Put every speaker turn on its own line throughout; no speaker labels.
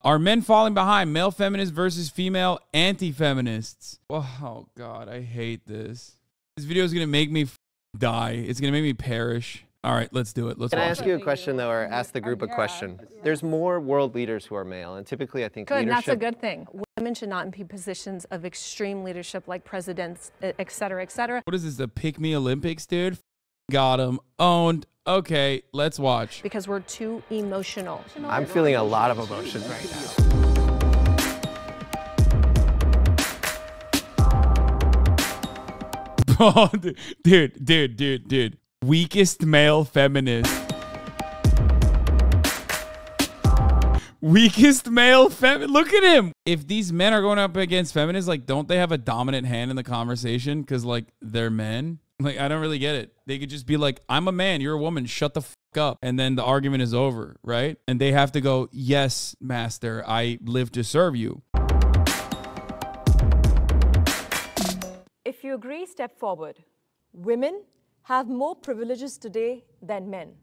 Are men falling behind? Male feminists versus female anti-feminists. Oh, God, I hate this. This video is going to make me die. It's going to make me perish. All right, let's do it. Let's
Can I
watch
ask you a question, though, or ask the group a question? There's more world leaders who are male, and typically I think
Good,
leadership...
that's a good thing. Women should not be in positions of extreme leadership like presidents, et cetera, et cetera.
What is this, the Pick-Me Olympics, dude? Got him. Owned. Okay, let's watch.
Because we're too emotional.
I'm feeling a lot of emotion right now.
Oh, dude. Weakest male feminist. Weakest male feminist. Look at him. If these men are going up against feminists, like, don't they have a dominant hand in the conversation? Because, like, they're men. Like, I don't really get it. They could just be like, I'm a man, you're a woman, shut the fuck up. And then the argument is over, right? And they have to go, yes, master, I live to serve you.
If you agree, step forward. Women have more privileges today than men.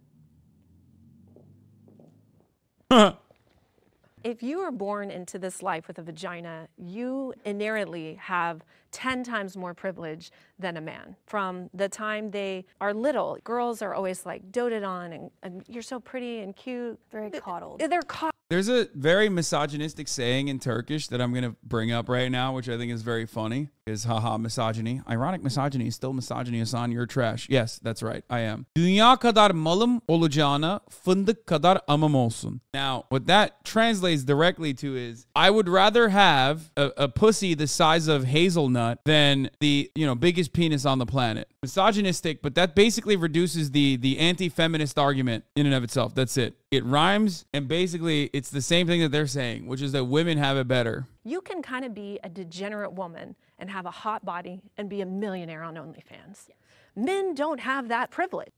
If you are born into this life with a vagina, you inherently have 10 times more privilege than a man. From the time they are little, girls are always like doted on and you're so pretty and cute.
Very coddled.
They're coddled.
There's a very misogynistic saying in Turkish that I'm going to bring up right now, which I think is very funny, is haha misogyny. Ironic misogyny is still misogyny, Hasan. You're trash. Yes, that's right. I am. Dünya kadar malım olacağına fındık kadar amım olsun. Now, what that translates directly to is, I would rather have a pussy the size of hazelnut than the, biggest penis on the planet. Misogynistic, but that basically reduces the anti-feminist argument in and of itself. That's it. It rhymes, and basically it's the same thing that they're saying, which is that women have it better.
You can kind of be a degenerate woman and have a hot body and be a millionaire on OnlyFans. Yes. Men don't have that privilege.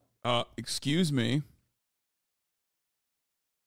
Excuse me.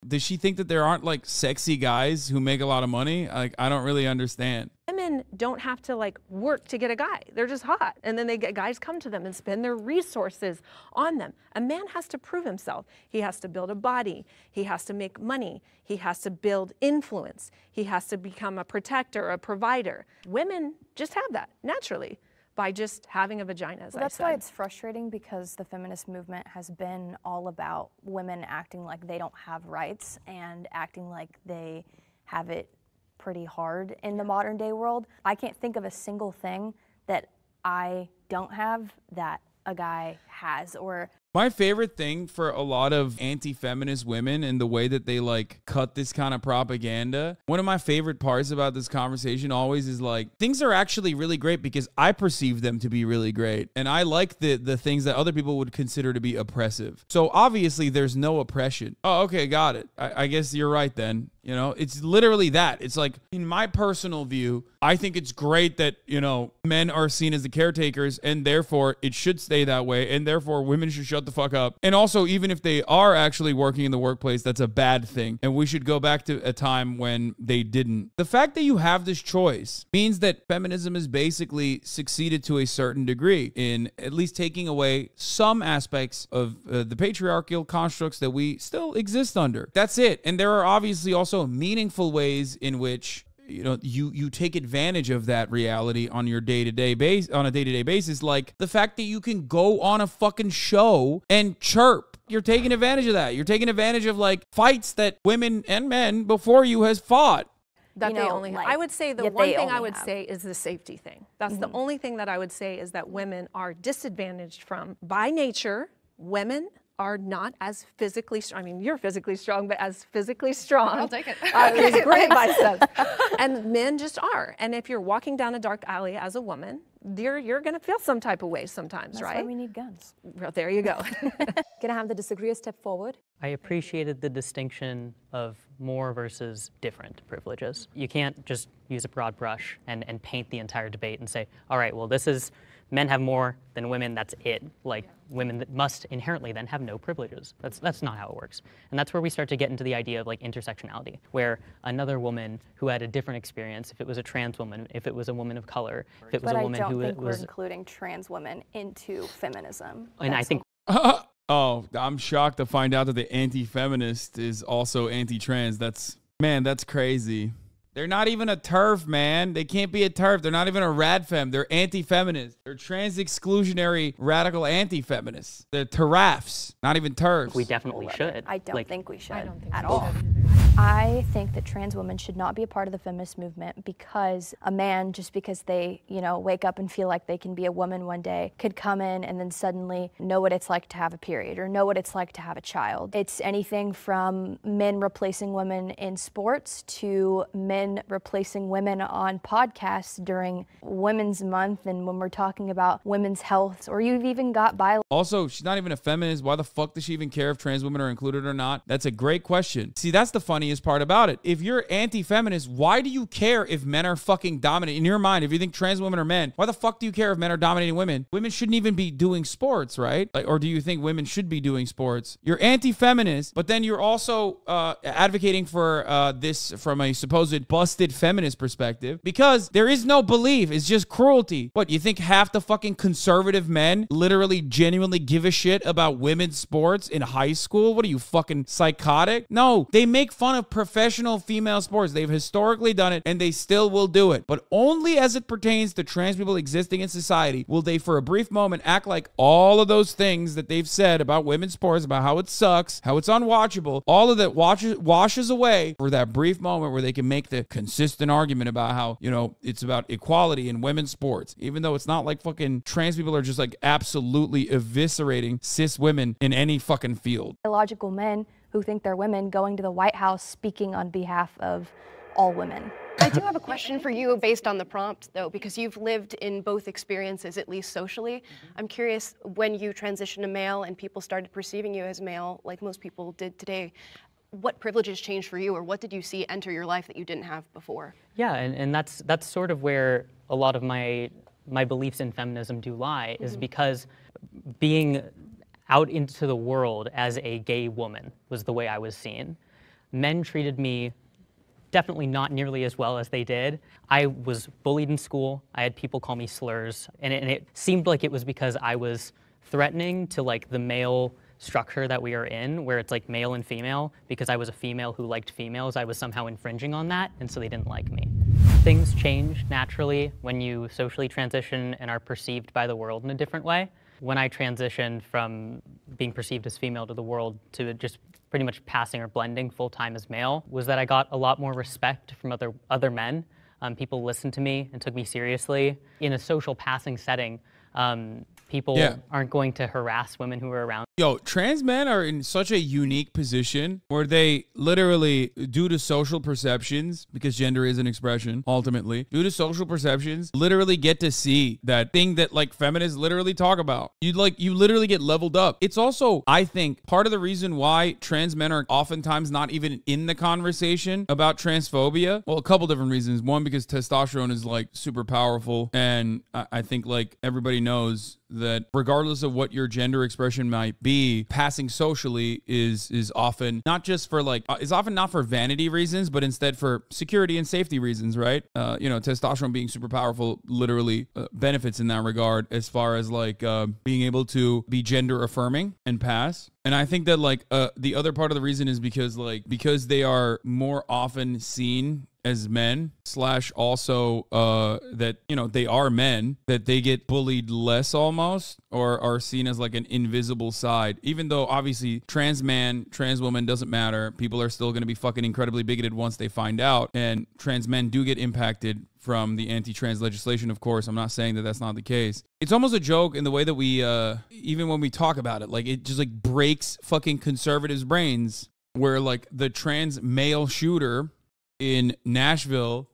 Does she think that there aren't like sexy guys who make a lot of money? Like, I don't really understand.
Women don't have to like work to get a guy. They're just hot. And then guys come to them and spend their resources on them. A man has to prove himself. He has to build a body. He has to make money. He has to build influence. He has to become a protector, a provider. Women just have that naturally by just having a vagina, as I said.
That's why it's frustrating, because the feminist movement has been all about women acting like they don't have rights and acting like they have it pretty hard in the modern day world. I can't think of a single thing that I don't have that a guy has. Or
my favorite thing for a lot of anti-feminist women and the way that they like cut this kind of propaganda, one of my favorite parts about this conversation always is like, things are actually really great because I perceive them to be really great. And I like the things that other people would consider to be oppressive. So obviously there's no oppression. Oh, okay, got it. I guess you're right then. It's literally that. It's like, in my personal view, I think it's great that, men are seen as the caretakers, and therefore it should stay that way. And therefore women should shut the fuck up. And also, even if they are actually working in the workplace, that's a bad thing. And we should go back to a time when they didn't. The fact that you have this choice means that feminism has basically succeeded to a certain degree in at least taking away some aspects of the patriarchal constructs that we still exist under. That's it. And there are obviously also meaningful ways in which you take advantage of that reality on your day-to-day basis, like the fact that you can go on a fucking show and chirp. You're taking advantage of that. You're taking advantage of like fights that women and men before you has fought.
That they only have. I would say the one thing I would say is the safety thing. That's the only thing that I would say, is that women are disadvantaged from, by nature, women are not as physically strong. I mean, you're physically strong, but as physically strong.
I'll take it.
It's great biceps. And men just are. And if you're walking down a dark alley as a woman, you're going to feel some type of way sometimes, right?
That's why we need guns.
Well, there you go.
Can I have the disagreeer step forward?
I appreciated the distinction of more versus different privileges. You can't just use a broad brush and paint the entire debate and say, all right, well, this is men have more than women, that's it. Like, women that must inherently then have no privileges. That's not how it works. And that's where we start to get into the idea of like intersectionality, where another woman who had a different experience, if it was a trans woman, if it was a woman of color, if it was a woman who was...
But I don't think we're including trans women into feminism.
And I think...
Oh, I'm shocked to find out that the anti-feminist is also anti-trans. That's Man, that's crazy. They're not even a TERF, man. They can't be a TERF. They're not even a radfem. They're anti-feminists. They're trans-exclusionary radical anti-feminists. They're TERFs, not even TERFs.
We definitely should.
I don't think we should at
we
all.
should.
I think that trans women should not be a part of the feminist movement because a man, just because they, wake up and feel like they can be a woman one day, could come in and then suddenly know what it's like to have a period or know what it's like to have a child. It's anything from men replacing women in sports to men replacing women on podcasts during Women's Month and when we're talking about women's health, or you've even got
Also, she's not even a feminist. Why the fuck does she even care if trans women are included or not? That's a great question. See, that's the funniest part about it. If you're anti-feminist, why do you care if men are fucking dominant? In your mind, if you think trans women are men, why the fuck do you care if men are dominating women? Women shouldn't even be doing sports, right? Or do you think women should be doing sports? You're anti-feminist, but then you're also advocating for this from a supposed busted feminist perspective because there is no belief. It's just cruelty. What, you think half the fucking conservative men literally genuinely give a shit about women's sports in high school? What are you, fucking psychotic? No, they make fun of professional female sports. They've historically done it and they still will do it. But only as it pertains to trans people existing in society will they for a brief moment act like all of those things that they've said about women's sports, about how it sucks, how it's unwatchable, all of that washes away for that brief moment where they can make the consistent argument about how, it's about equality in women's sports, even though it's not like fucking trans people are just like absolutely eviscerating cis women in any fucking field.
Biological men who think they're women going to the White House speaking on behalf of all women.
I do have a question for you based on the prompt, though, because you've lived in both experiences, at least socially. I'm curious, when you transitioned to male and people started perceiving you as male, like most people did today, what privileges changed for you, or what did you see enter your life that you didn't have before?
Yeah, and that's sort of where a lot of my beliefs in feminism do lie, is because being out into the world as a gay woman was the way I was seen. Men treated me definitely not nearly as well as they did. I was bullied in school. I had people call me slurs, and it seemed like it was because I was threatening to like the male structure that we are in, where it's like male and female. Because I was a female who liked females, I was somehow infringing on that, and so they didn't like me. Things change naturally when you socially transition and are perceived by the world in a different way. When I transitioned from being perceived as female to the world to just pretty much passing or blending full-time as male, was that I got a lot more respect from other men. People listened to me and took me seriously. In a social passing setting, people aren't going to harass women who are around.
Yo, trans men are in such a unique position where they literally, due to social perceptions, because gender is an expression, ultimately, due to social perceptions, literally get to see that thing that like feminists literally talk about. You literally get leveled up. It's also, I think, part of the reason why trans men are oftentimes not even in the conversation about transphobia. Well, a couple different reasons. One, because testosterone is like super powerful. And I think like everybody knows that regardless of what your gender expression might be, passing socially is often not just for like, is often not for vanity reasons, but instead for security and safety reasons, right? Testosterone being super powerful literally benefits in that regard as far as like being able to be gender affirming and pass. And I think that like the other part of the reason is because they are more often seen as men / also that, they are men, that they get bullied less almost, or are seen as like an invisible side. Even though obviously trans man, trans woman doesn't matter. People are still going to be fucking incredibly bigoted once they find out. And trans men do get impacted from the anti-trans legislation, of course. I'm not saying that that's not the case. It's almost a joke in the way that we, even when we talk about it, like it just like breaks fucking conservatives' brains, where like the trans male shooter in Nashville,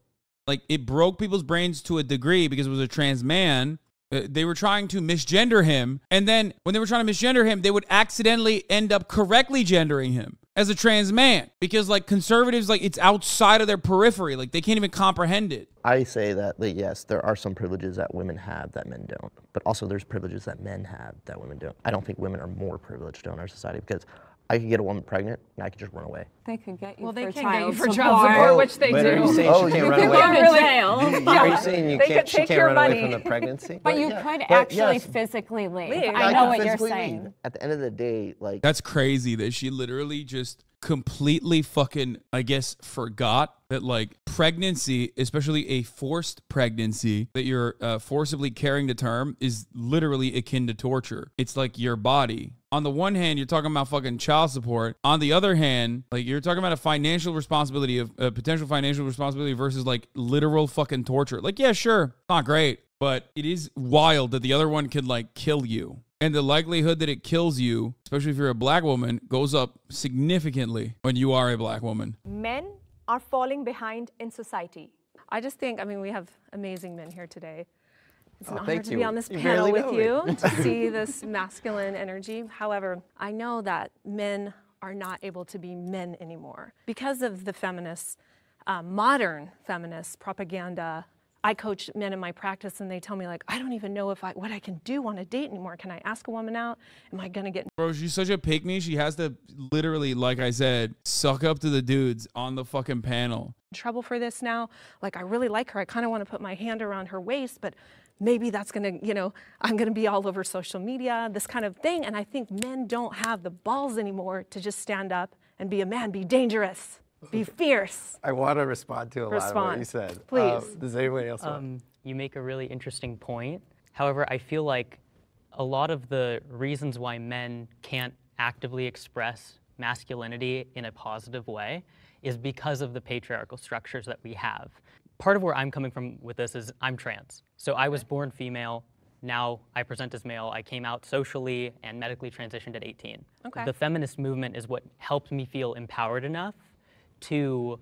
like it broke people's brains to a degree because it was a trans man. They were trying to misgender him. And then when they were trying to misgender him, they would accidentally end up correctly gendering him as a trans man, because like conservatives, like it's outside of their periphery. Like they can't even comprehend it.
I say that, yes, there are some privileges that women have that men don't, but also there's privileges that men have that women don't. I don't think women are more privileged in our society, because I could get a woman pregnant and I could just run away.
They could get you
Well, they
for
can
child
get you for
support.
child support, which they
But
do.
are you saying she can't run
You
away?
can go to jail.
Are you saying
They could
she
take
can't
your
run away
money.
from the pregnancy?
But you could actually physically leave. I know
can
what you're
physically
saying.
leave. At the end of the day, like,
That's crazy that she literally just completely fucking, I guess, forgot that like pregnancy, especially a forced pregnancy that you're forcibly carrying to term, is literally akin to torture. It's like your body. On the one hand, you're talking about fucking child support. On the other hand, like you're talking about a financial responsibility of potential financial responsibility versus like literal fucking torture. Like, yeah, sure, not great, but it is wild that the other one could like kill you. And the likelihood that it kills you, especially if you're a black woman, goes up significantly when you are a black woman.
Men are falling behind in society.
I just think, I mean, we have amazing men here today. It's an honor
thank
to
you.
be on this
You
panel
barely
with
know
you, to see this masculine energy. However, I know that men are not able to be men anymore. Because of the feminists, modern feminist propaganda, I coach men in my practice and they tell me like, I don't even know what I can do on a date anymore. Can I ask a woman out? Am I gonna get—
Bro, she's such a pick-me. She has to literally, like I said, suck up to the dudes on the fucking panel.
in trouble for this now? Like, I really like her. I kind of want to put my hand around her waist, but maybe that's going to, you know, I'm going to be all over social media, this kind of thing. And I think men don't have the balls anymore to just stand up and be a man, be dangerous, be fierce.
I want to respond to a lot of what you said.
Please.
Does anybody else want?
You make a really interesting point. However, I feel like a lot of the reasons why men can't actively express masculinity in a positive way is because of the patriarchal structures that we have. Part of where I'm coming from with this is I'm trans. So I was born female. Now I present as male. I came out socially and medically transitioned at 18.
Okay.
The feminist movement is what helped me feel empowered enough to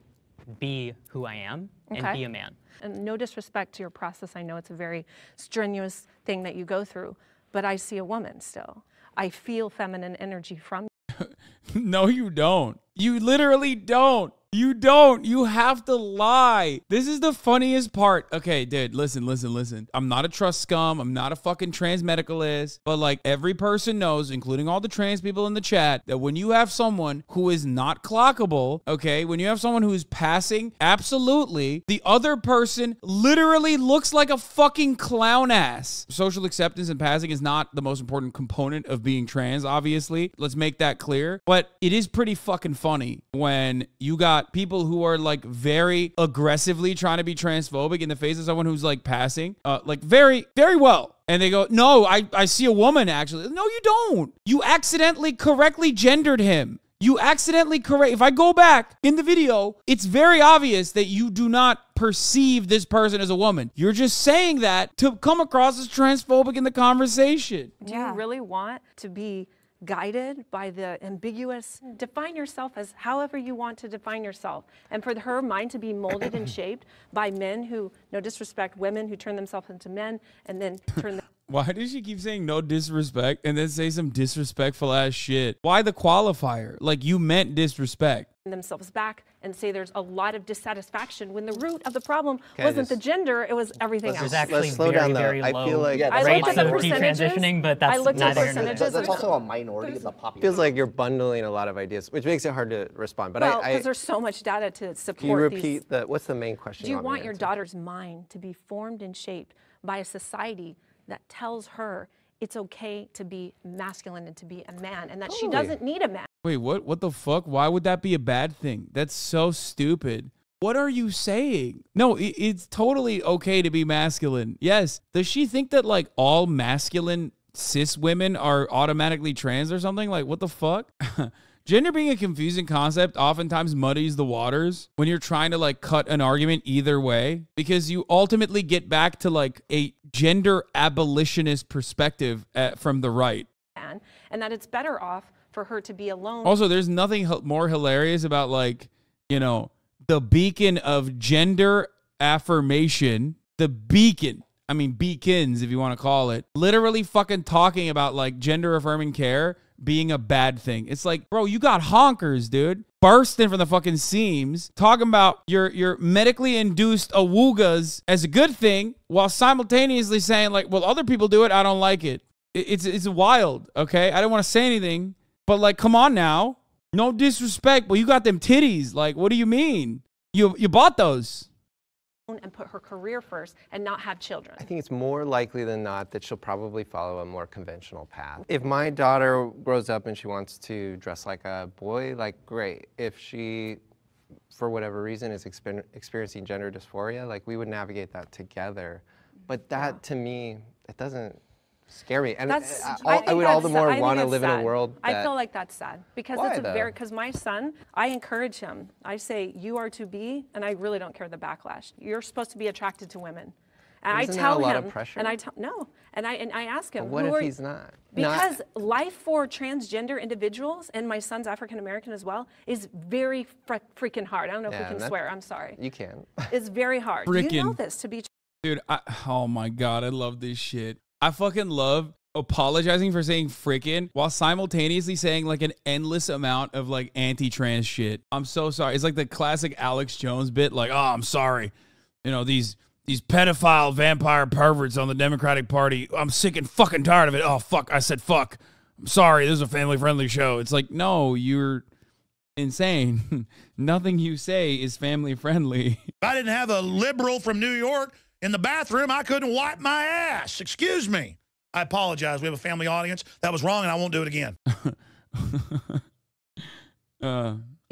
be who I am and be a man.
And no disrespect to your process. I know it's a very strenuous thing that you go through, but I see a woman still. I feel feminine energy from you.
No, you don't. You literally don't. You don't. You have to lie. This is the funniest part. Okay, dude, listen. I'm not a trust scum. I'm not a fucking trans medicalist. But like every person knows, including all the trans people in the chat, that when you have someone who is not clockable, okay, when you have someone who is passing, absolutely, the other person literally looks like a fucking clown ass. Social acceptance and passing is not the most important component of being trans, obviously. Let's make that clear. But it is pretty fucking funny when you got people who are like very aggressively trying to be transphobic in the face of someone who's like passing, like very, very well. And they go, no, I see a woman actually. No, you don't. You accidentally correctly gendered him. You accidentally correct. If I go back in the video, it's very obvious that you do not perceive this person as a woman. You're just saying that to come across as transphobic in the conversation.
Do you really want to be guided by the ambiguous? Define yourself as however you want to define yourself. And for her mind to be molded and shaped by men who, no disrespect, women who turn themselves into men and then turn them.
Why does she keep saying no disrespect and then say some disrespectful ass shit? Why the qualifier? Like you meant disrespect.
Themselves back and say there's a lot of dissatisfaction when the root of the problem wasn't the gender, it was everything else.
There's actually
slow
very,
down,
very
I
low
feel like
I
rates
looked at the
of detransitioning, but that's neither here nor there.
That's also a minority of the population.
Feels like you're bundling a lot of ideas, which makes it hard to respond. But
Well, because there's so much data to support
can you repeat
these.
what's the main question?
Do you want
me to
your
answer?
daughter's mind to be formed and shaped by a society that tells her it's okay to be masculine and to be a man, and that she doesn't need a man?
Wait, what? What the fuck? Why would that be a bad thing? That's so stupid. What are you saying? No, it's totally okay to be masculine. Yes. Does she think that like all masculine cis women are automatically trans or something? Like, what the fuck? Gender being a confusing concept oftentimes muddies the waters when you're trying to like cut an argument either way, because you ultimately get back to like a gender abolitionist perspective from the right.
And that it's better off for her to be alone.
Also, there's nothing more hilarious about like, you know, the beacon of gender affirmation, the beacon. I mean, beacons, if you want to call it, literally fucking talking about like gender affirming care being a bad thing. It's like, bro, you got honkers, dude, bursting from the fucking seams, talking about your medically induced awoogas as a good thing, while simultaneously saying like, well, other people do it, I don't like it. It's wild, okay? I don't want to say anything, but like, come on now. No disrespect, but you got them titties. Like, what do you mean? You bought those.
and put her career first and not have children.
I think it's more likely than not that she'll probably follow a more conventional path. If my daughter grows up and she wants to dress like a boy, like great. If she, for whatever reason, is experiencing gender dysphoria, like we would navigate that together. But that, to me, it doesn't scare me. And I would all the more want to live in a world that...
I feel like that's sad because because my son, I encourage him. I say, you are to be, and I really don't care the backlash. You're supposed to be attracted to women. And I tell him,
a lot of pressure?
and I ask him,
but what if he's not?
Because life for transgender individuals, and my son's African American as well, is very freaking hard. I don't know if we can swear. I'm sorry.
You can.
It's very hard. You know this to be.
Dude, oh my God, I love this shit. I fucking love apologizing for saying frickin' while simultaneously saying like an endless amount of like anti-trans shit. I'm so sorry. It's like the classic Alex Jones bit, like, oh, I'm sorry. You know, these pedophile vampire perverts on the Democratic Party. I'm sick and fucking tired of it. Oh, fuck. I said fuck. I'm sorry. This is a family-friendly show. It's like, no, you're insane. Nothing you say is family-friendly.
If I didn't have a liberal from New York in the bathroom, I couldn't wipe my ass. Excuse me. I apologize. We have a family audience. That was wrong, and I won't do it again.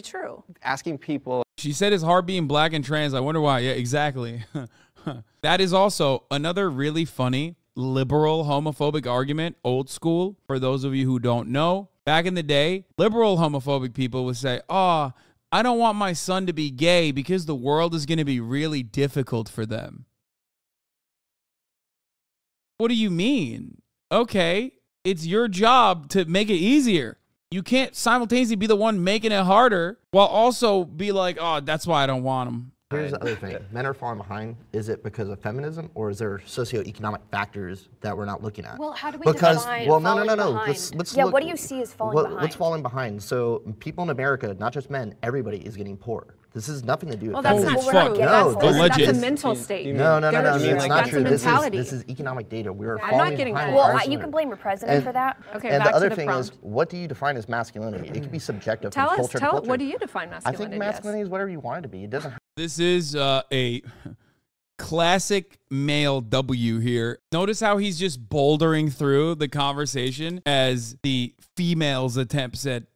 True.
Asking people.
She said it's hard being black and trans. I wonder why. Yeah, exactly. That is also another really funny liberal homophobic argument, old school. For those of you who don't know, back in the day, liberal homophobic people would say, oh, I don't want my son to be gay because the world is going to be really difficult for them. What do you mean? Okay, it's your job to make it easier. You can't simultaneously be the one making it harder while also be like, oh, that's why I don't want them.
Here's the other thing. Men are falling behind. Is it because of feminism, or is there socioeconomic factors that we're not looking at?
Well, how do we define falling behind?
Let's
yeah,
look,
what do you see as falling behind?
What's falling behind? So people in America, not just men, everybody is getting poor. This has nothing to do with
that's not true.
No,
that's a mental state.
No,
it's
not true. This is economic data. We are falling behind.
Well, you can blame your president for that.
Okay,
and
back
the other
to the
thing
prompt.
is, what do you define as masculinity? It can be subjective from culture to culture.
What do you define masculinity?
I think masculinity is whatever you want it to be. It doesn't.
This is a classic male W here. Notice how he's just bouldering through the conversation as the females' attempts at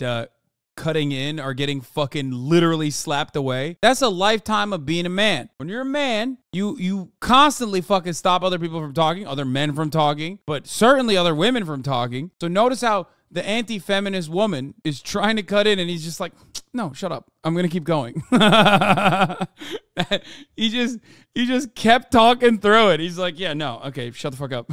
cutting in are getting fucking literally slapped away. That's a lifetime of being a man. When you're a man, you constantly fucking stop other people from talking, other men from talking, but certainly other women from talking. So notice how the anti-feminist woman is trying to cut in and he's just like, no, shut up. I'm going to keep going. He just kept talking through it. He's like, yeah, no, okay, shut the fuck up.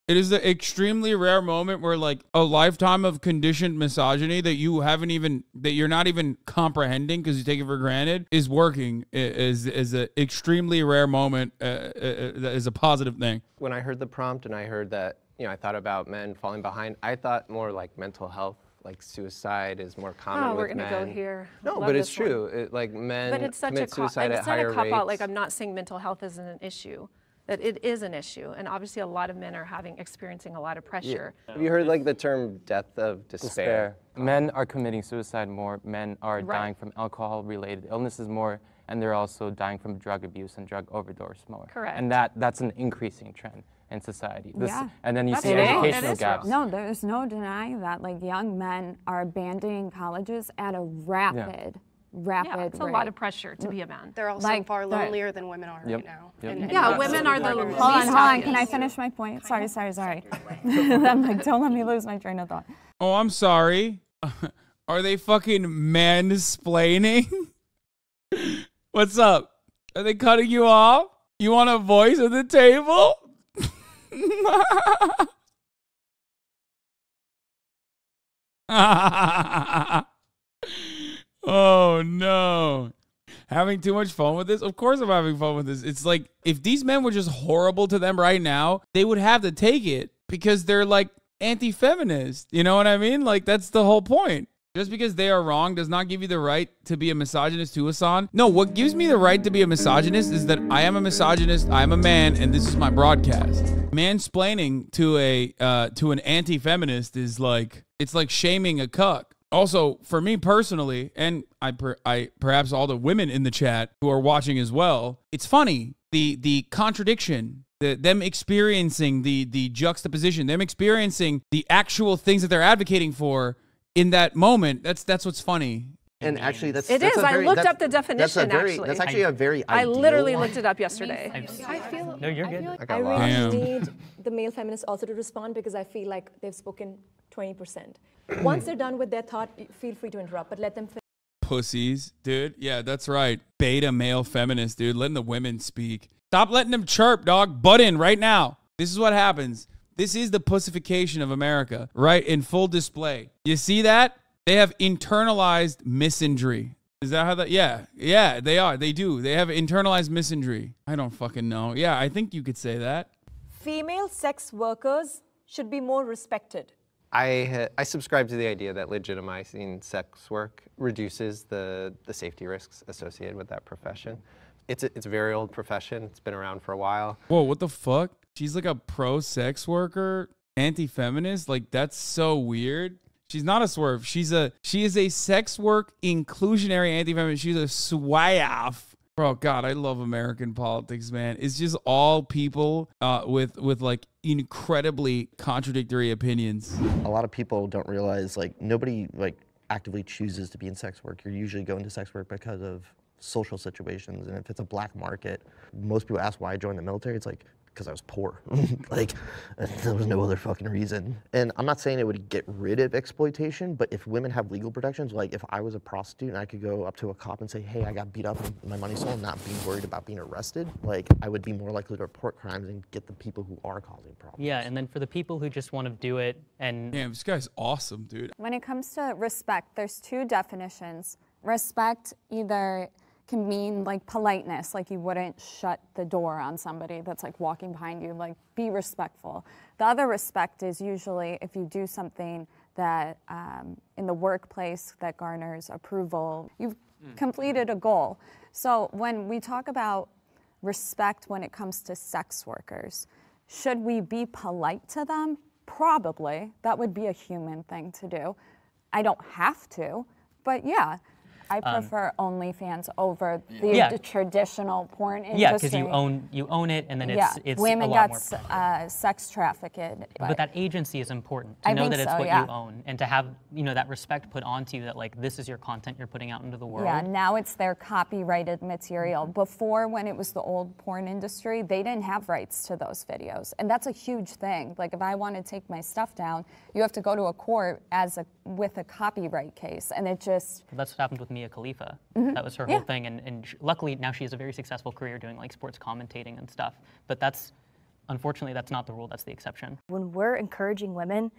It is the extremely rare moment where like a lifetime of conditioned misogyny that you're not even comprehending because you take it for granted is working is an extremely rare moment that is a positive thing.
When I heard the prompt and I heard that, I thought about men falling behind, I thought more like mental health. Like suicide is more common with men.
We're gonna go here.
No, but it's true. Like men commit suicide at higher rates.
It's not a cop-out. Like I'm not saying mental health isn't an issue. That it is an issue, and obviously a lot of men are experiencing a lot of pressure.
Yeah. Have you heard like the term death of despair?
Men are committing suicide more. Men are dying from alcohol-related illnesses more, and they're also dying from drug abuse and drug overdose more.
Correct.
And that's an increasing trend in society. And then you see educational gaps.
No, there's no denying that. Like young men are abandoning colleges at a rapid
it's a lot of pressure to be a man.
They're also far lonelier than women are right now.
Women are the least.
Hold on. Can I finish my point? Sorry. I'm like, don't let me lose my train of thought.
Oh, I'm sorry. Are they fucking mansplaining? What's up? Are they cutting you off? You want a voice at the table? Oh no. Having too much fun with this? Of course I'm having fun with this. It's like if these men were just horrible to them right now, they would have to take it because they're like anti-feminist. You know what I mean? Like that's the whole point. Just because they are wrong does not give you the right to be a misogynist too, Hasan. No, what gives me the right to be a misogynist is that I am a misogynist, I am a man, and this is my broadcast. Mansplaining to an anti-feminist is like, it's like shaming a cuck. Also, for me personally, and I perhaps all the women in the chat who are watching as well, it's funny, the contradiction, them experiencing the juxtaposition, them experiencing the actual things that they're advocating for in that moment. That's what's funny.
And actually, that's
It
that's
is.
a very,
I looked
that's-
up the definition,
that's a very,
actually.
That's actually a very
I
ideal
literally
one.
looked it up yesterday.
I feel,
No, you're
I
good.
feel like
I
I
got
really
lost.
need the male feminists also to respond because I feel like they've spoken 20%. Once they're done with their thought, feel free to interrupt, but let them finish.
Pussies, dude. Yeah, that's right. Beta male feminist, dude. Letting the women speak. Stop letting them chirp, dog. Butt in right now. This is what happens. This is the pussification of America, right? In full display. You see that? They have internalized misandry. Is that how that? Yeah, they are. They do. They have internalized misandry. I don't fucking know. Yeah, I think you could say that.
Female sex workers should be more respected.
I subscribe to the idea that legitimizing sex work reduces the safety risks associated with that profession. It's a very old profession. It's been around for a while.
Whoa, what the fuck? She's like a pro sex worker, anti-feminist? Like, that's so weird. She's not a SWERF. She is a sex work inclusionary anti-feminist. She's a SWERF. Bro, God, I love American politics, man. It's just all people with like incredibly contradictory opinions.
A lot of people don't realize, like, nobody like actively chooses to be in sex work. You're usually going to sex work because of social situations, and if it's a black market, most people ask why I joined the military. It's like, because I was poor. Like, there was no other fucking reason. And I'm not saying it would get rid of exploitation, but if women have legal protections, like if I was a prostitute and I could go up to a cop and say, hey, I got beat up and my money stolen, not being worried about being arrested, like I would be more likely to report crimes and get the people who are causing problems.
Yeah, and then for the people who just want to do it and...
Damn, this guy's awesome, dude.
When it comes to respect, there's two definitions. Respect either can mean like politeness, like you wouldn't shut the door on somebody that's like walking behind you, like be respectful. The other respect is usually if you do something that in the workplace that garners approval, you've completed a goal. So when we talk about respect when it comes to sex workers, should we be polite to them? Probably. That would be a human thing to do. I don't have to, but yeah. I prefer OnlyFans over the traditional porn industry.
Yeah, because you own it, and then it's
women
a lot
got sex trafficked.
But that agency is important to know that it's what you own, and to have that respect put onto you that like this is your content you're putting out into the world.
Yeah, now it's their copyrighted material. Before, when it was the old porn industry, they didn't have rights to those videos, and that's a huge thing. Like if I want to take my stuff down, you have to go to a court with a copyright case, and it just.
That's what happened with Mia Khalifa. That was her whole thing, and luckily now she has a very successful career doing like sports commentating and stuff. But unfortunately that's not the rule, that's the exception.
When we're encouraging women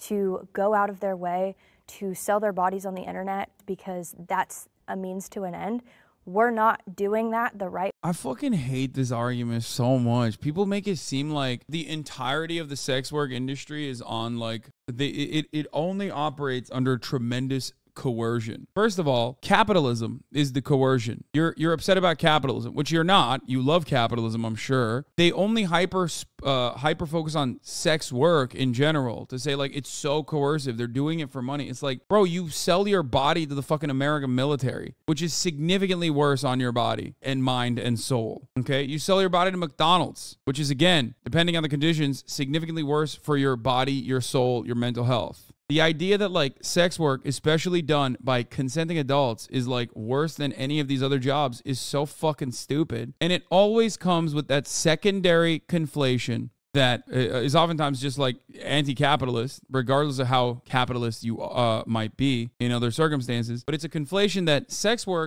to go out of their way to sell their bodies on the internet because that's a means to an end, we're not doing that the right.
I fucking hate this argument so much. People make it seem like the entirety of the sex work industry is on like it only operates under tremendous coercion. First of all, capitalism is the coercion. You're upset about capitalism, which you're not. You love capitalism, I'm sure. They only hyper focus on sex work in general to say like it's so coercive. They're doing it for money. It's like, bro, you sell your body to the fucking American military, which is significantly worse on your body and mind and soul. Okay, you sell your body to McDonald's, which is again, depending on the conditions, significantly worse for your body, your soul, your mental health. The idea that like sex work, especially done by consenting adults, is like worse than any of these other jobs is so fucking stupid. And it always comes with that secondary conflation that is oftentimes just like anti-capitalist, regardless of how capitalist you might be in other circumstances. But it's a conflation that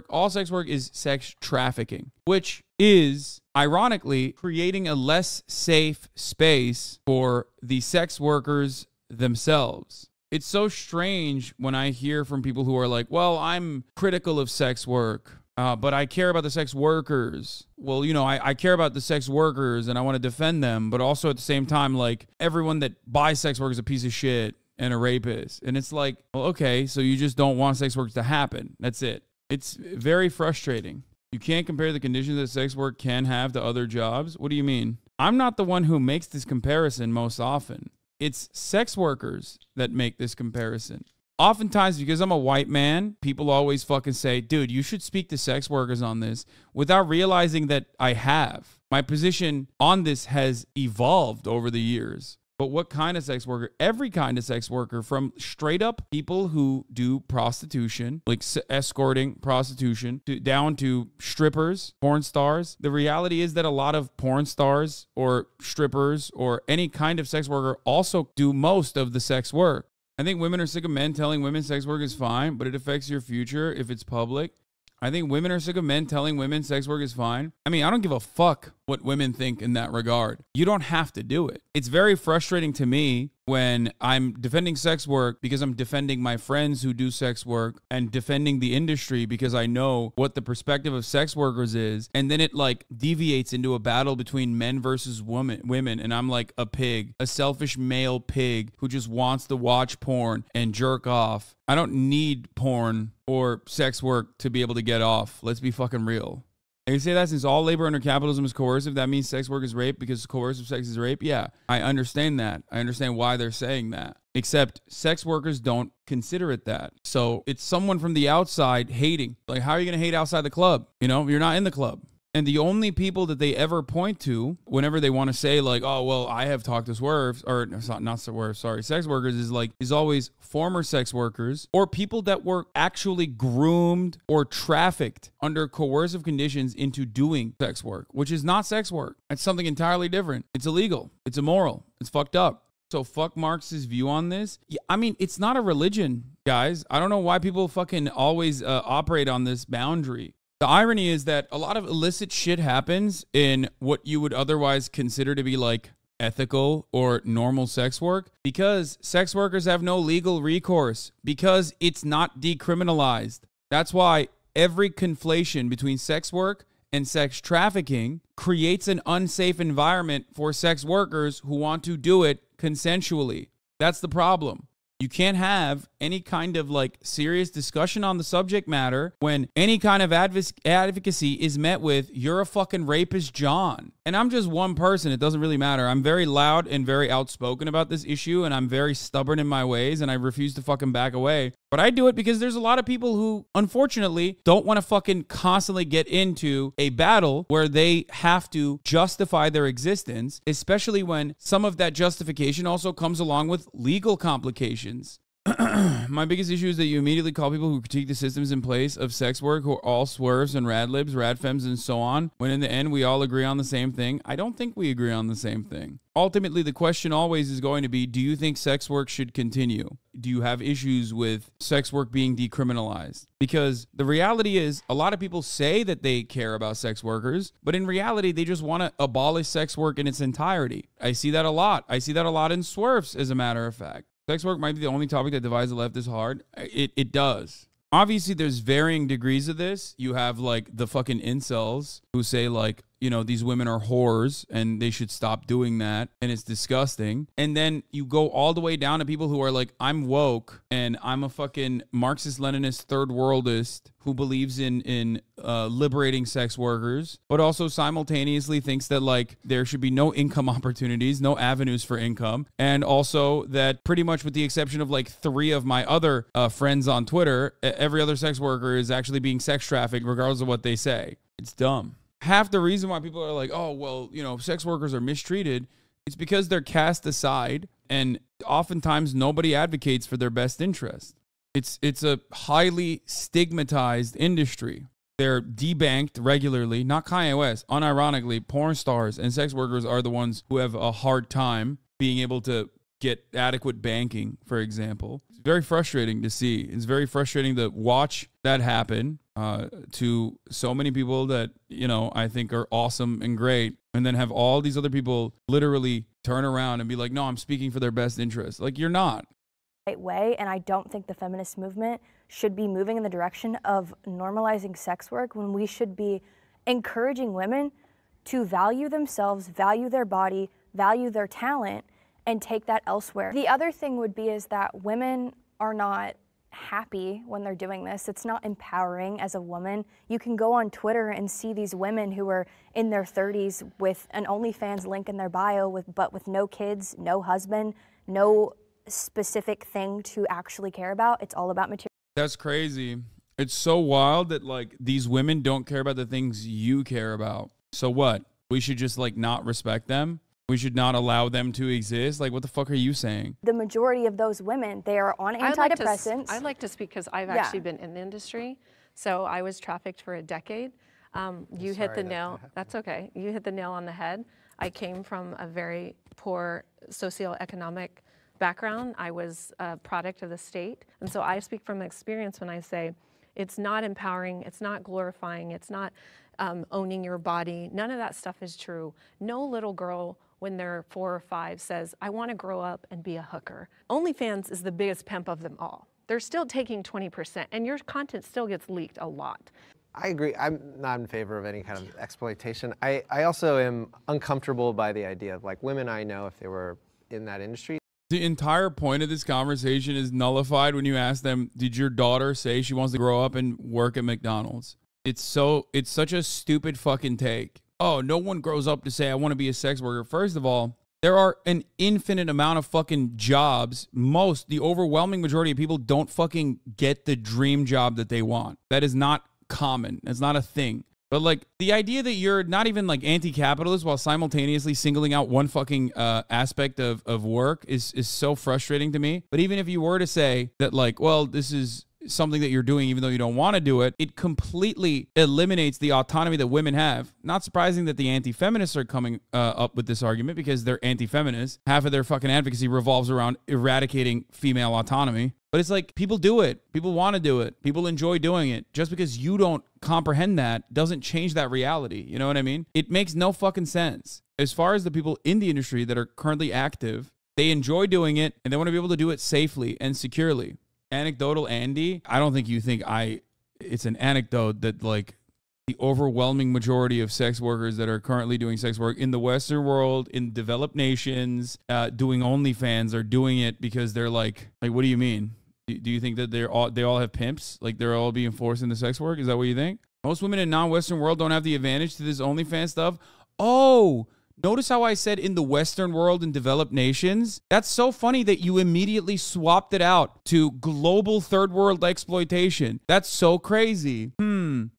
all sex work is sex trafficking, which is ironically creating a less safe space for the sex workers themselves. It's so strange when I hear from people who are like, well, I'm critical of sex work, but I care about the sex workers. Well, I care about the sex workers and I want to defend them, but also at the same time, like everyone that buys sex work is a piece of shit and a rapist. And it's like, well, okay, so you just don't want sex work to happen. That's it. It's very frustrating. You can't compare the conditions that sex work can have to other jobs. What do you mean? I'm not the one who makes this comparison most often. It's sex workers that make this comparison. oftentimes, because I'm a white man, people always fucking say, dude, you should speak to sex workers on this, without realizing that I have. My position on this has evolved over the years. But what kind of sex worker? Every kind of sex worker, from straight up people who do prostitution, like escorting prostitution, down to strippers, porn stars. The reality is that a lot of porn stars or strippers or any kind of sex worker also do most of the sex work. I think women are sick of men telling women sex work is fine, but it affects your future if it's public. I think women are sick of men telling women sex work is fine. I mean, I don't give a fuck what women think in that regard. You don't have to do it. It's very frustrating to me when I'm defending sex work because I'm defending my friends who do sex work and defending the industry because I know what the perspective of sex workers is. And then it like deviates into a battle between men versus women. And I'm like a pig, a selfish male pig who just wants to watch porn and jerk off. I don't need porn or sex work to be able to get off. Let's be fucking real. And you say that since all labor under capitalism is coercive, that means sex work is rape because coercive sex is rape? Yeah, I understand that. I understand why they're saying that. Except sex workers don't consider it that. So it's someone from the outside hating. Like, how are you going to hate outside the club? You know, you're not in the club. And the only people that they ever point to whenever they want to say like, oh, well, I have talked to SWERFs, or not SWERFs, sorry, sex workers, is always former sex workers or people that were actually groomed or trafficked under coercive conditions into doing sex work, which is not sex work. It's something entirely different. It's illegal. It's immoral. It's fucked up. So fuck Marx's view on this. Yeah, I mean, it's not a religion, guys. I don't know why people fucking always operate on this boundary. The irony is that a lot of illicit shit happens in what you would otherwise consider to be like ethical or normal sex work because sex workers have no legal recourse because it's not decriminalized. That's why every conflation between sex work and sex trafficking creates an unsafe environment for sex workers who want to do it consensually. That's the problem. You can't have any kind of like serious discussion on the subject matter when any kind of advocacy is met with, you're a fucking rapist, John. And I'm just one person. It doesn't really matter. I'm very loud and very outspoken about this issue, and I'm very stubborn in my ways, and I refuse to fucking back away. But I do it because there's a lot of people who, unfortunately, don't want to fucking constantly get into a battle where they have to justify their existence, especially when some of that justification also comes along with legal complications. My biggest issue is that you immediately call people who critique the systems in place of sex work who are all SWERFs and radlibs, radfems, and so on, when in the end we all agree on the same thing. I don't think we agree on the same thing. Ultimately, the question always is going to be, do you think sex work should continue? Do you have issues with sex work being decriminalized? Because the reality is, a lot of people say that they care about sex workers, but in reality, they just want to abolish sex work in its entirety. I see that a lot. I see that a lot in SWERFs, as a matter of fact. Sex work might be the only topic that divides the left this hard. It does. Obviously, there's varying degrees of this. You have like the fucking incels who say like, you know, these women are whores and they should stop doing that. And it's disgusting. And then you go all the way down to people who are like, I'm woke and I'm a fucking Marxist-Leninist third worldist who believes in liberating sex workers, but also simultaneously thinks that like there should be no income opportunities, no avenues for income. And also that pretty much with the exception of like 3 of my other friends on Twitter, every other sex worker is actually being sex trafficked regardless of what they say. It's dumb. Half the reason why people are like, oh, well, you know, sex workers are mistreated, it's because they're cast aside and oftentimes nobody advocates for their best interest. It's a highly stigmatized industry. They're debanked regularly, not Kanye West. Unironically, porn stars and sex workers are the ones who have a hard time being able to get adequate banking, for example. It's very frustrating to see. It's very frustrating to watch that happen to so many people that, you know, I think are awesome and great, and then have all these other people literally turn around and be like, no, I'm speaking for their best interest. Like, you're not.
Right way, and I don't think the feminist movement should be moving in the direction of normalizing sex work when we should be encouraging women to value themselves, value their body, value their talent, and take that elsewhere. The other thing would be is that women are not happy when they're doing this. It's not empowering as a woman. You can go on Twitter and see these women who are in their 30s with an OnlyFans link in their bio, but with no kids, no husband, no specific thing to actually care about. It's all about material.
That's crazy. It's so wild that like these women don't care about the things you care about. So what? We should just like not respect them? We should not allow them to exist? Like, what the fuck are you saying?
The majority of those women, they are on antidepressants.
I'd like to speak because I've actually been in the industry. So I was trafficked for a decade. You hit the nail. That's okay. You hit the nail on the head. I came from a very poor socioeconomic background. I was a product of the state. And so I speak from experience when I say it's not empowering, it's not glorifying, it's not owning your body. None of that stuff is true. No little girl when they're 4 or 5 says, I want to grow up and be a hooker. OnlyFans is the biggest pimp of them all. They're still taking 20%, and your content still gets leaked a lot.
I agree. I'm not in favor of any kind of exploitation. I also am uncomfortable by the idea of like women I know if they were in that industry.
The entire point of this conversation is nullified when you ask them, did your daughter say she wants to grow up and work at McDonald's? It's such a stupid fucking take. Oh, no one grows up to say, I want to be a sex worker. First of all, there are an infinite amount of fucking jobs. The overwhelming majority of people don't fucking get the dream job that they want. That is not common. That's not a thing. But like the idea that you're not even like anti-capitalist while simultaneously singling out one fucking aspect of work is so frustrating to me. But even if you were to say that like, well, this is something that you're doing even though you don't want to do it, it completely eliminates the autonomy that women have. Not surprising that the anti-feminists are coming up with this argument because they're anti-feminists. Half of their fucking advocacy revolves around eradicating female autonomy. But it's like people do it. People want to do it. People enjoy doing it. Just because you don't comprehend that doesn't change that reality. You know what I mean? It makes no fucking sense. As far as the people in the industry that are currently active, they enjoy doing it and they want to be able to do it safely and securely. Anecdotal Andy, I don't think you think it's an anecdote that like the overwhelming majority of sex workers that are currently doing sex work in the Western world, in developed nations, doing OnlyFans are doing it because they're like, what do you mean? Do you think that they all have pimps? Like they're all being forced into sex work? Is that what you think? Most women in non-Western world don't have the advantage to this OnlyFans stuff. Oh, notice how I said in the Western world and developed nations? That's so funny that you immediately swapped it out to global third world exploitation. That's so crazy.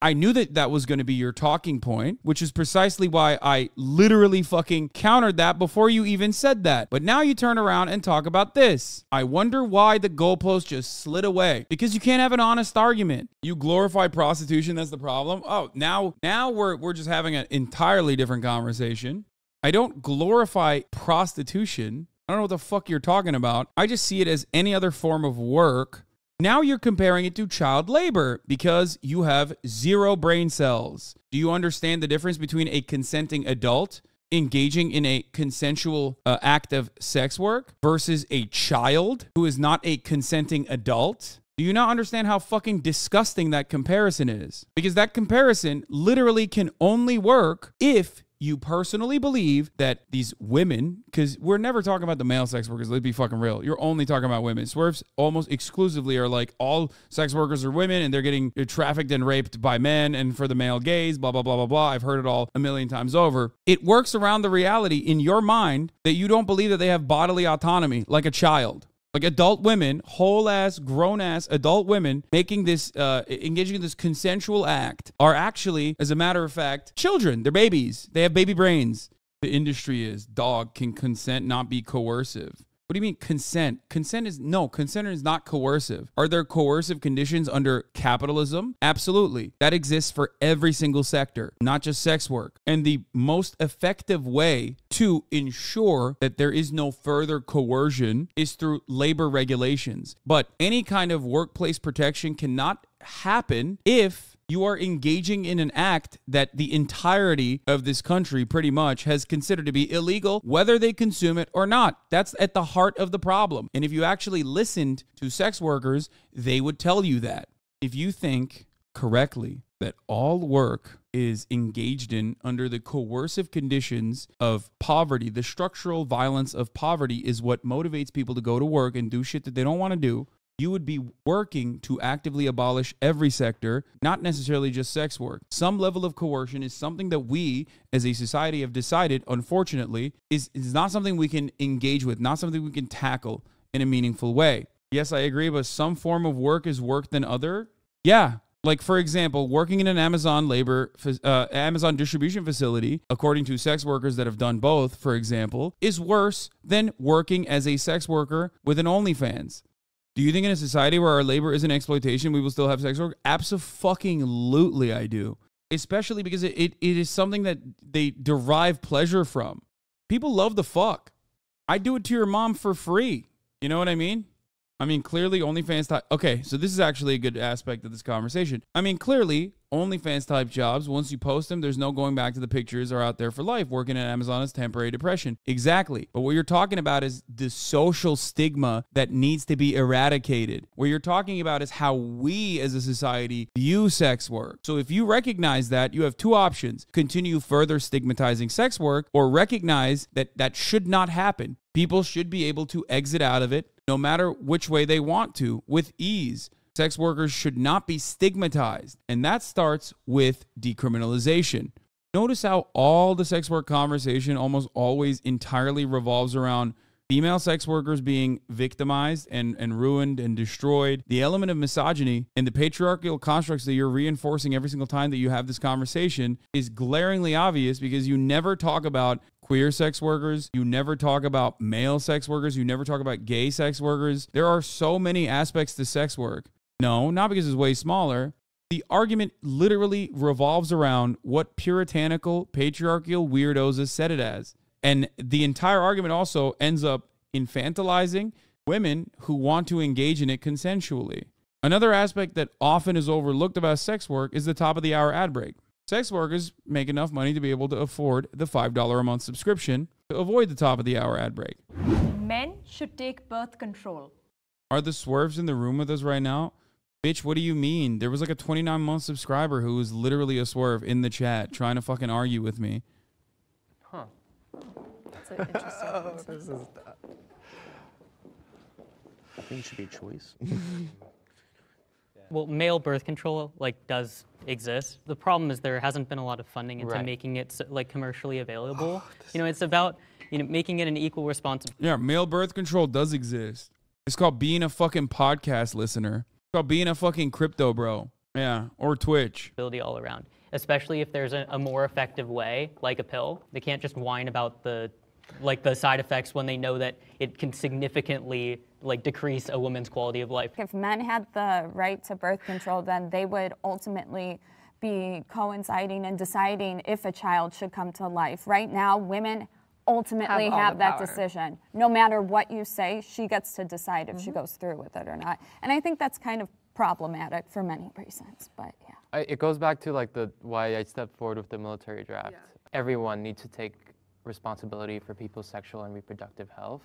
I knew that was going to be your talking point, which is precisely why I literally fucking countered that before you even said that. But now you turn around and talk about this. I wonder why the goalpost just slid away. Because you can't have an honest argument. You glorify prostitution, that's the problem. Oh, now we're just having an entirely different conversation. I don't glorify prostitution. I don't know what the fuck you're talking about. I just see it as any other form of work. Now you're comparing it to child labor because you have 0 brain cells. Do you understand the difference between a consenting adult engaging in a consensual act of sex work versus a child who is not a consenting adult? Do you not understand how fucking disgusting that comparison is? Because that comparison literally can only work if you personally believe that these women, because we're never talking about the male sex workers, let's be fucking real. You're only talking about women. SWERFs almost exclusively are like all sex workers are women and they're getting trafficked and raped by men and for the male gaze, blah, blah, blah, blah, blah. I've heard it all a million times over. It works around the reality in your mind that you don't believe that they have bodily autonomy like a child. Like adult women, whole ass, grown ass adult women making this, engaging in this consensual act are actually, as a matter of fact, children. They're babies. They have baby brains. The industry is, dog, can consent not be coercive? What do you mean consent? Consent is not coercive. Are there coercive conditions under capitalism? Absolutely. That exists for every single sector, not just sex work. And the most effective way to ensure that there is no further coercion is through labor regulations. But any kind of workplace protection cannot happen if you are engaging in an act that the entirety of this country pretty much has considered to be illegal, whether they consume it or not. That's at the heart of the problem. And if you actually listened to sex workers, they would tell you that. If you think correctly that all work is engaged in under the coercive conditions of poverty, the structural violence of poverty is what motivates people to go to work and do shit that they don't want to do, you would be working to actively abolish every sector, not necessarily just sex work. Some level of coercion is something that we as a society have decided, unfortunately, is not something we can engage with, not something we can tackle. in a meaningful way. Yes, I agree, but some form of work is work than other. Yeah. Like, for example, working in an Amazon Amazon distribution facility, according to sex workers that have done both, for example, is worse than working as a sex worker with an OnlyFans. Do you think in a society where our labor isn't exploitation, we will still have sex work? Abso-fucking-lutely I do. Especially because it is something that they derive pleasure from. People love the fuck. I do it to your mom for free. You know what I mean? I mean, clearly OnlyFans type. Okay, so this is actually a good aspect of this conversation. I mean, clearly OnlyFans type jobs, once you post them, there's no going back to the pictures, are out there for life. Working at Amazon is temporary depression. Exactly. But what you're talking about is the social stigma that needs to be eradicated. What you're talking about is how we as a society view sex work. So if you recognize that, you have two options: continue further stigmatizing sex work, or recognize that that should not happen. People should be able to exit out of it no matter which way they want to, with ease. Sex workers should not be stigmatized, and that starts with decriminalization. Notice how all the sex work conversation almost always entirely revolves around female sex workers being victimized and ruined and destroyed. The element of misogyny and the patriarchal constructs that you're reinforcing every single time that you have this conversation is glaringly obvious, because you never talk about queer sex workers, you never talk about male sex workers, you never talk about gay sex workers. There are so many aspects to sex work. No, not because it's way smaller. The argument literally revolves around what puritanical, patriarchal weirdos have said it as. And the entire argument also ends up infantilizing women who want to engage in it consensually. Another aspect that often is overlooked about sex work is the top of the hour ad break. Sex workers make enough money to be able to afford the $5 a month subscription to avoid the top of the hour ad break.
Men should take birth control.
Are the SWERFs in the room with us right now? Bitch, what do you mean? There was like a 29-month subscriber who was literally a SWERF in the chat trying to fucking argue with me.
Huh.
That's an interesting
This is
I think it should be a choice.
Well, male birth control does exist. The problem is there hasn't been a lot of funding into
Right.
making it commercially available. It's about making it an equal responsibility.
Yeah, male birth control does exist. It's called being a fucking podcast listener. It's called being a fucking crypto bro. Yeah, or Twitch.
All around, especially if there's a more effective way, like a pill. They can't just whine about the side effects when they know that it can significantly decrease a woman's quality of life.
If men had the right to birth control, then they would ultimately be coinciding and deciding if a child should come to life. Right now, women ultimately have that decision. No matter what you say, she gets to decide if she goes through with it or not. And I think that's kind of problematic for many reasons, but yeah.
It goes back to why I stepped forward with the military draft. Yeah. Everyone needs to take responsibility for people's sexual and reproductive health.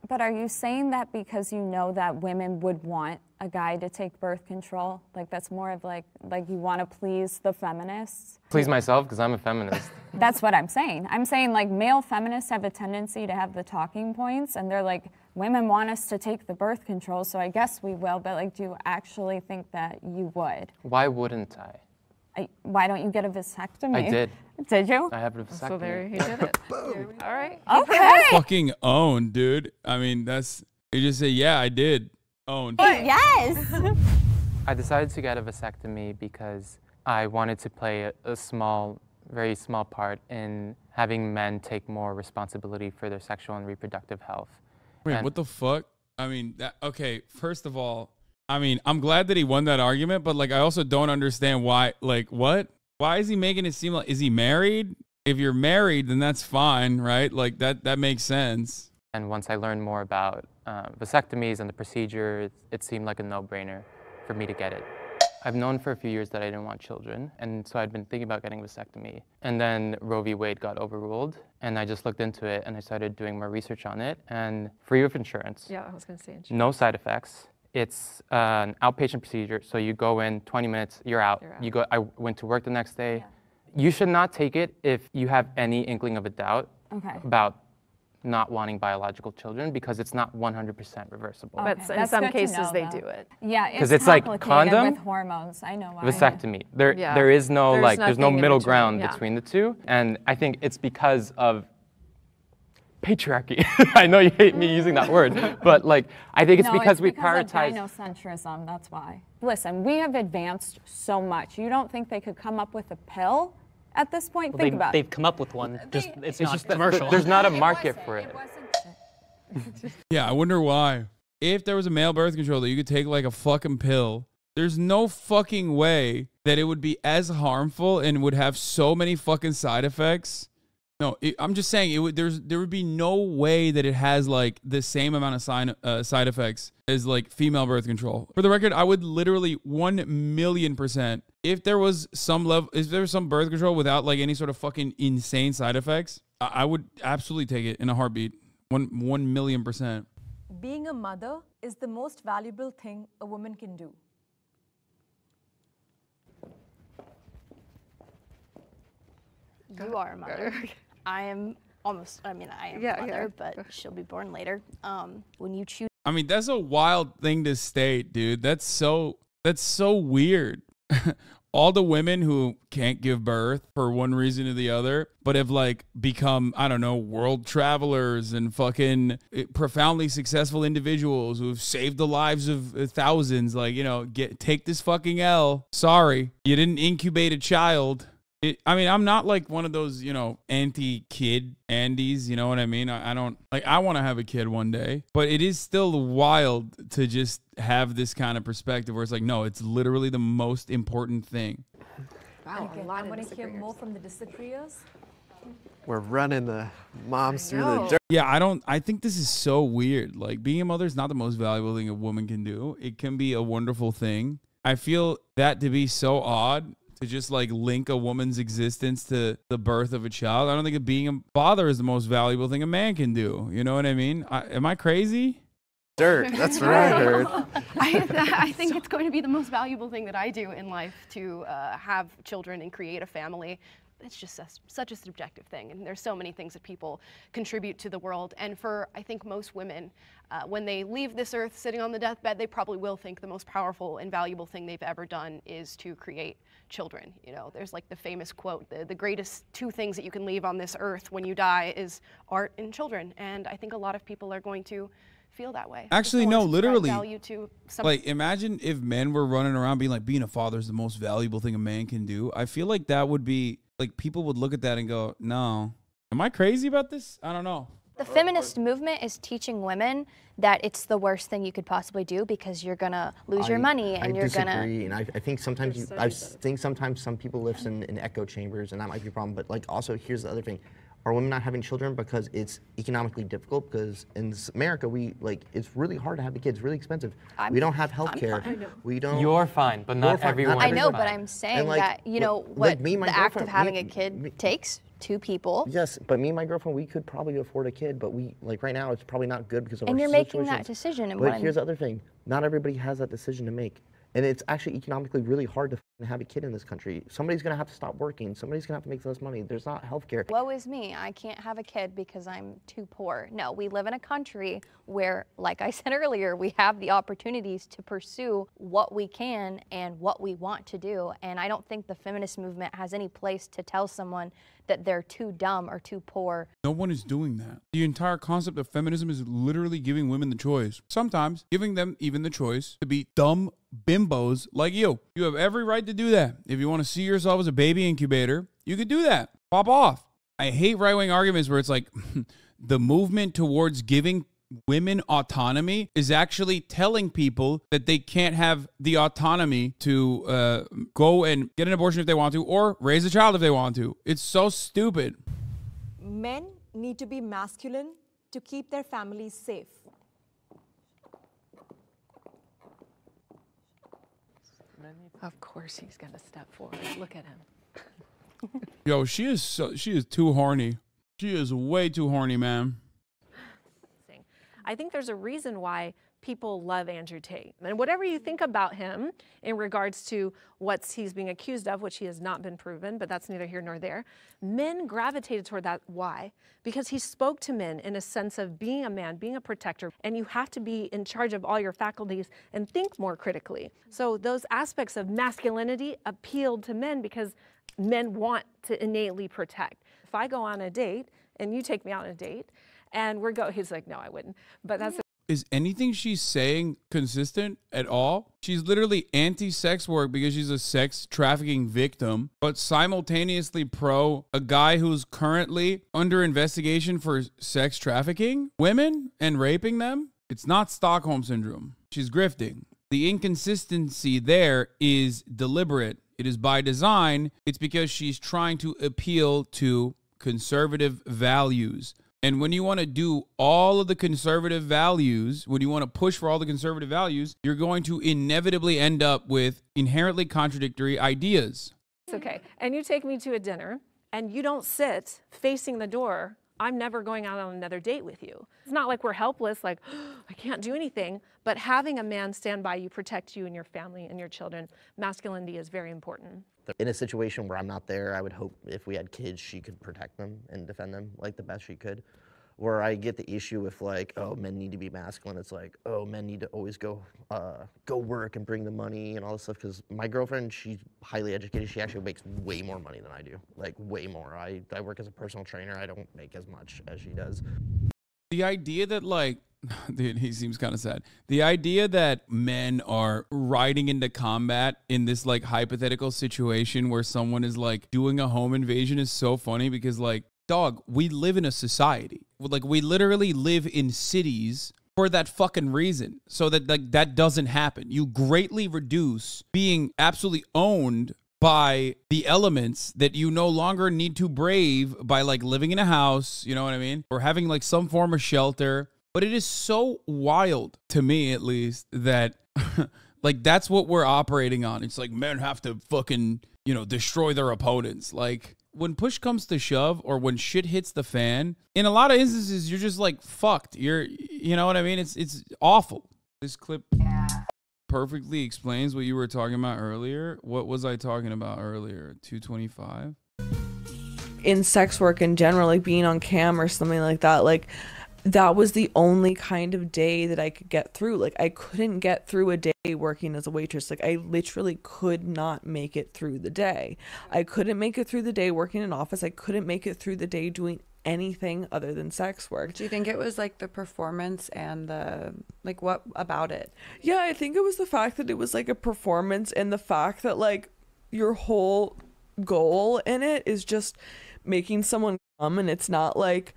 But are you saying that because you know that women would want a guy to take birth control? That's more of like you want to please the feminists?
Please myself, because I'm a feminist.
That's what I'm saying. I'm saying male feminists have a tendency to have the talking points, and they're like, women want us to take the birth control, so I guess we will, but do you actually think that you would?
Why wouldn't I?
Why don't you get a vasectomy?
I did.
Did you?
I have a vasectomy.
So there he did it.
boom.
All right.
Okay.
Fucking owned, dude. I mean, you just say, yeah, I did. Owned.
Yes.
I decided to get a vasectomy because I wanted to play a small, very small part in having men take more responsibility for their sexual and reproductive health.
Wait, what the fuck? I mean, okay, first of all, I'm glad that he won that argument, but I also don't understand why, what? Why is he making it seem is he married? If you're married, then that's fine, right? That makes sense.
And once I learned more about vasectomies and the procedure, it seemed like a no-brainer for me to get it. I've known for a few years that I didn't want children, and so I'd been thinking about getting a vasectomy. And then Roe v. Wade got overruled, and I just looked into it, and I started doing more research on it, and free of insurance.
Yeah, I was going to say insurance.
No side effects. It's an outpatient procedure, so you go in 20 minutes, you're out. I went to work the next day. Yeah. You should not take it if you have any inkling of a doubt about not wanting biological children, because it's not 100% reversible.
But in some cases they do it.
Yeah,
because it's like condom
with hormones. I know why.
Vasectomy. There is no there's no middle ground between the two, and I think it's because of patriarchy. I know you hate me using that word, but like I think it's because we prioritize.
Of gynocentrism, that's why. Listen, we have advanced so much. You don't think they could come up with a pill at this point?
Well,
think about it.
They've come up with one. It's not commercial.
There's not a market for it.
Yeah, I wonder why. If there was a male birth control that you could take like a fucking pill, there's no fucking way that it would be as harmful and would have so many fucking side effects. No, I'm just saying there would be no way that it has like the same amount of side effects as like female birth control. For the record, I would literally 1,000,000%, if there was some birth control without like any sort of fucking insane side effects, I would absolutely take it in a heartbeat. 1,000,000%.
Being a mother is the most valuable thing a woman can do.
You are a mother. I am almost, I mean, I am a mother, but she'll be born later. When you choose.
I mean, that's a wild thing to state, dude. That's so weird. All the women who can't give birth for one reason or the other, but have like become, I don't know, world travelers and fucking profoundly successful individuals who have saved the lives of thousands. Like, you know, take this fucking L. Sorry, you didn't incubate a child. I mean, I'm not like one of those, you know, anti-kid Andes, you know what I mean? I don't, like, I want to have a kid one day, but it is still wild to just have this kind of perspective where it's like, no, it's literally the most important thing.
Wow, I want to hear more from the disagreeers.
We're running the moms through the dirt.
Yeah, I think this is so weird. Like, being a mother is not the most valuable thing a woman can do. It can be a wonderful thing. I feel that to be so odd, to just like link a woman's existence to the birth of a child. I don't think being a father is the most valuable thing a man can do. You know what I mean? Am I crazy?
Dirt. That's what I heard.
I think it's going to be the most valuable thing that I do in life, to have children and create a family. It's just such a subjective thing, and there's so many things that people contribute to the world. And for, I think, most women, when they leave this earth sitting on the deathbed, they probably will think the most powerful and valuable thing they've ever done is to create children. You know, there's like the famous quote, the greatest two things that you can leave on this earth when you die is art and children. And I think a lot of people are going to feel that way.
Actually, no, literally.
Like,
imagine if men were running around being like, being a father is the most valuable thing a man can do. I feel like that would be, like, people would look at that and go, no. Am I crazy about this? I don't know.
The feminist movement is teaching women that it's the worst thing you could possibly do because you're going to lose your money and you're going to...
I disagree, and I think sometimes some people live in echo chambers, and that might be a problem, but like also here's the other thing. Are women not having children because it's economically difficult? Because in America, it's really hard to have the kids, really expensive. We don't have health care. We don't.
You're fine, but not everyone.
I know, but I'm saying that, you know, what the act of having a kid takes, two people.
Yes, but me and my girlfriend, we could probably afford a kid, but right now it's probably not good because of our
situations. And you're making that decision.
But here's the other thing. Not everybody has that decision to make. And it's actually economically really hard to have a kid in this country. Somebody's going to have to stop working. Somebody's going to have to make less money. There's not health care.
Woe is me. I can't have a kid because I'm too poor. No, we live in a country where, like I said earlier, we have the opportunities to pursue what we can and what we want to do. And I don't think the feminist movement has any place to tell someone that they're too dumb or too poor.
No one is doing that. The entire concept of feminism is literally giving women the choice. Sometimes giving them even the choice to be dumb bimbos like you. You have every right to do that. If you want to see yourself as a baby incubator, you could do that. Pop off. I hate right-wing arguments where it's like the movement towards giving women autonomy is actually telling people that they can't have the autonomy to go and get an abortion if they want to or raise a child if they want to. It's so stupid.
Men need to be masculine to keep their families safe.
Of course he's going to step forward. Look at him.
Yo, she is too horny. She is way too horny, man.
I think there's a reason why people love Andrew Tate. And whatever you think about him in regards to what he's being accused of, which he has not been proven, but that's neither here nor there, men gravitated toward that. Why? Because he spoke to men in a sense of being a man, being a protector, and you have to be in charge of all your faculties and think more critically. So those aspects of masculinity appealed to men because men want to innately protect. If I go on a date and you take me out on a date, And he's like, no, I wouldn't. But that's
Is anything she's saying consistent at all? She's literally anti-sex work because she's a sex trafficking victim, but simultaneously pro a guy who's currently under investigation for sex trafficking women and raping them. It's not Stockholm Syndrome. She's grifting. The inconsistency there is deliberate. It is by design. It's because she's trying to appeal to conservative values. And when you want to do all of the conservative values, when you want to push for all the conservative values, you're going to inevitably end up with inherently contradictory ideas.
it's okay. And you take me to a dinner and you don't sit facing the door, I'm never going out on another date with you. It's not like we're helpless, like, oh, I can't do anything. But having a man stand by you, protect you and your family and your children, masculinity is very important.
In a situation where I'm not there, I would hope if we had kids, she could protect them and defend them like the best she could. Where I get the issue with like, oh, men need to be masculine. It's like, oh, men need to always go work and bring the money and all this stuff. Because my girlfriend, she's highly educated. She actually makes way more money than I do, like way more. I work as a personal trainer. I don't make as much as she does.
The idea that like, dude, he seems kind of sad. The idea that men are riding into combat in this like hypothetical situation where someone is like doing a home invasion is so funny because like, dog, we live in a society. Like we literally live in cities for that fucking reason. So that like that doesn't happen. You greatly reduce being absolutely owned by the elements that you no longer need to brave by like living in a house, you know what I mean? Or having like some form of shelter. But it is so wild to me, at least, that like that's what we're operating on. It's like men have to fucking, you know, destroy their opponents. Like when push comes to shove or when shit hits the fan, in a lot of instances, you're just like fucked. You know what I mean? It's awful. This clip perfectly explains what you were talking about earlier. What was I talking about earlier? 225?
In sex work in general, like being on cam or something like that, like that was the only kind of day that I could get through. Like I couldn't get through a day working as a waitress. Like I literally could not make it through the day. I couldn't make it through the day working in an office. I couldn't make it through the day doing anything other than sex work.
Do you think it was like the performance and the, like what about it?
Yeah, I think it was the fact that it was like a performance and the fact that like your whole goal in it is just making someone come, and it's not like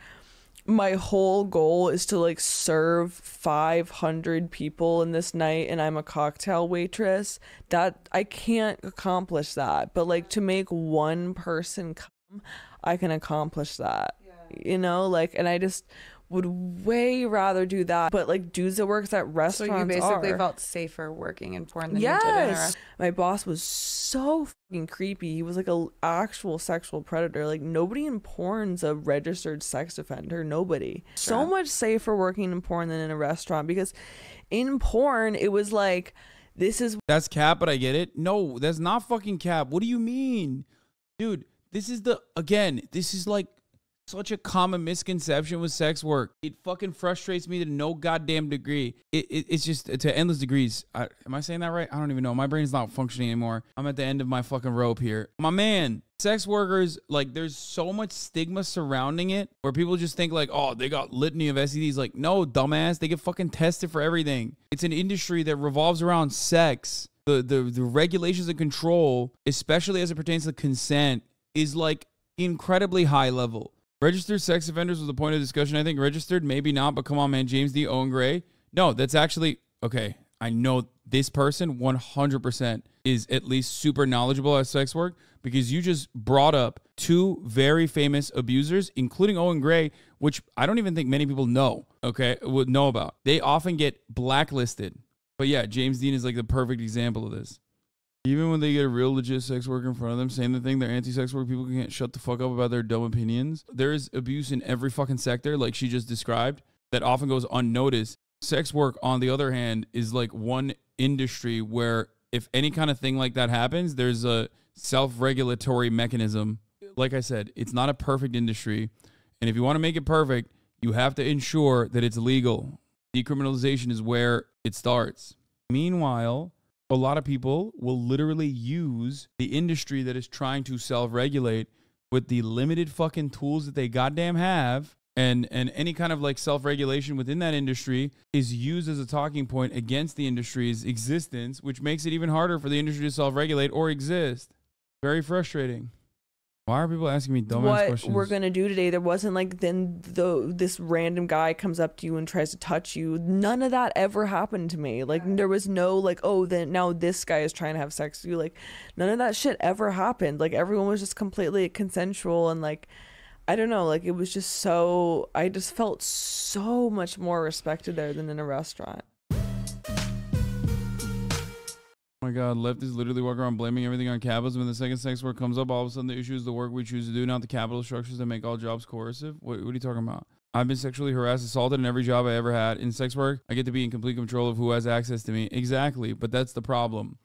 my whole goal is to like serve 500 people in this night and I'm a cocktail waitress. That I can't accomplish that, but like to make one person come, I can accomplish that. You know, like, and I just would way rather do that. But like dudes that works at restaurants,
so you basically felt safer working in porn than you did in a restaurant.
My boss was so fucking creepy. He was like a actual sexual predator. Like nobody in porn's a registered sex offender. Nobody. So much safer working in porn than in a restaurant, because in porn it was like,
that's cap, but I get it. No, that's not fucking cap. What do you mean? Dude, this is like such a common misconception with sex work. It fucking frustrates me to no goddamn degree. It's just to endless degrees. Am I saying that right? I don't even know. My brain's not functioning anymore. I'm at the end of my fucking rope here. My man, sex workers, like there's so much stigma surrounding it where people just think like, oh, they got litany of STDs. Like, no, dumbass. They get fucking tested for everything. It's an industry that revolves around sex. The regulations and control, especially as it pertains to consent, is like incredibly high level. Registered sex offenders was the point of discussion. I think registered, maybe not, but come on, man. James D. Owen Gray. No, that's actually, okay. I know this person 100% is at least super knowledgeable at sex work, because you just brought up two very famous abusers, including Owen Gray, which I don't even think many people know, okay, would know about. They often get blacklisted. But yeah, James Dean is like the perfect example of this. Even when they get a real legit sex worker in front of them saying the thing, they're anti-sex work, people can't shut the fuck up about their dumb opinions. There is abuse in every fucking sector, like she just described, that often goes unnoticed. Sex work, on the other hand, is like one industry where if any kind of thing like that happens, there's a self-regulatory mechanism. Like I said, it's not a perfect industry. And if you want to make it perfect, you have to ensure that it's legal. Decriminalization is where it starts. Meanwhile, a lot of people will literally use the industry that is trying to self-regulate with the limited fucking tools that they goddamn have And any kind of like self-regulation within that industry is used as a talking point against the industry's existence, which makes it even harder for the industry to self-regulate or exist. Very frustrating. Why are people asking me dumbass questions?
What we're gonna do today, there wasn't like this random guy comes up to you and tries to touch you. None of that ever happened to me. Like there was no like, oh, then now this guy is trying to have sex with you. Like none of that shit ever happened. Like everyone was just completely consensual, and like I don't know, like it was just so, I just felt so much more respected there than in a restaurant.
Oh my God, leftists literally walk around blaming everything on capitalism. When the second sex work comes up, all of a sudden the issue is the work we choose to do, not the capital structures that make all jobs coercive. What are you talking about? I've been sexually harassed, assaulted in every job I ever had. In sex work, I get to be in complete control of who has access to me. Exactly, but that's the problem.